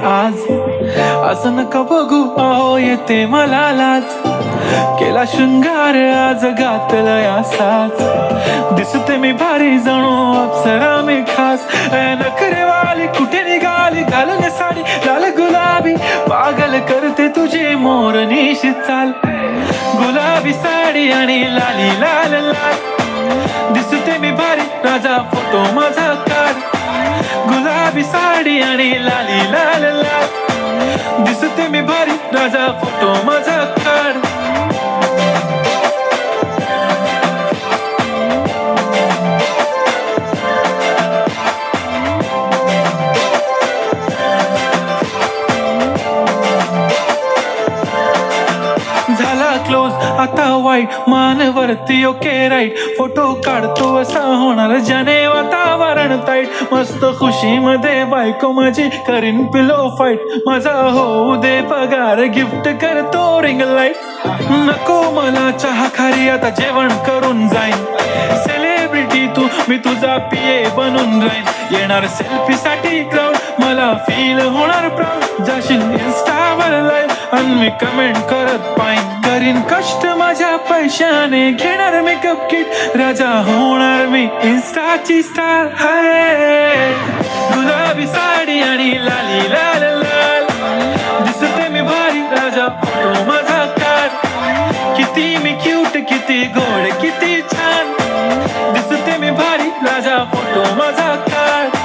आज. असं नका बघू अहो येते मला लाज. केला शृंगार आज घातलंय असाच. दिसते मी भारी जणू अप्सरा मी खास. नखरेवाली कुठे निघाली घालून साडी लाल गुलाबी. पागल करते तुझी मोरनीशी चाल. गुलाबी साडी आणि लाली लाल लाल. दिसते मी भारी राजा फोटो माझा काढ. गुलाबी साडी आणि लाली लाल लाल. दिसते मी भारी राजा फोटो माझा काढ. झाला क्लोज आता वाईट मानवरती ओके राईट. फोटो काढतो असा होणार ज्याने वातावरण ताईट. मस्त खुशीमध्ये बायको माझी करीन पिलो फाईट. माझा होऊ दे पगार गिफ्ट करतो रिंग लाईट. नको मला चहा खारी आता जेवण करून जाईन. सेलिब्रिटी तू मी तुझा पिये बनून राहीन. येणार सेल्फी साठी क्राऊड मला फील होणार प्राऊड. जाशील इन्स्टावर लाईव्ह आणि मी कमेंट करत पाईन. करीन कष्ट माझ्या पैशाने घेणार मेकअप किट. राजा होणार मी इन्स्टाची स्टार. हाय गुलाबी साडी आणि लाली लाल लाल. दिसते मी भारी राजा फोटो माझा काढ. किती मी क्यूट किती गोड किती छान. दिसते मी भारी राजा फोटो माझा काढ.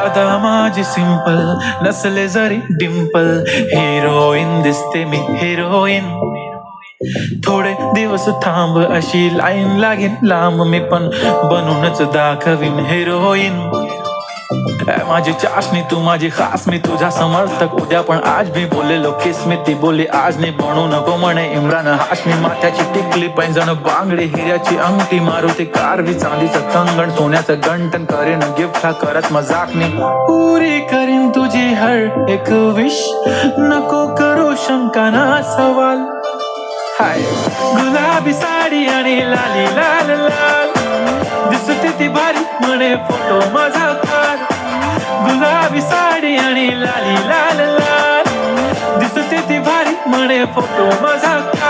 आता माझी सिंपल नसले जरी डिंपल. हिरोईन दिसते मी हिरोईन. थोडे दिवस थांब अशी लाईन लागेल लांब. मी पण बनूनच दाखवीन हिरोईन. माझी चाशनी तू माझी खास मी तुझा समर्थक. उद्या पण आज मी बोललेलो किस मी ती बोली आज नाही बनू नको म्हणे इम्रान हाशमी. माथ्याची टिकली पैंजण बांगडी हिऱ्याची अंगठी. मारुती कारवी चांदीचं कंगण सोन्याचं गंटन. करेन गिफ्ट हा करत मजाकनी. पुरी करीन तुझी हर एक विश. नको करू शंका ना सवाल. हाय गुलाबी साडी आणि लाली लाल लाल. दिसते ती भारी म्हणे फोटो माझा काढ. गुलाबी साडी आणि लाली लाल लाल. दिसते ती भारी म्हणे फोटो माझा काढ.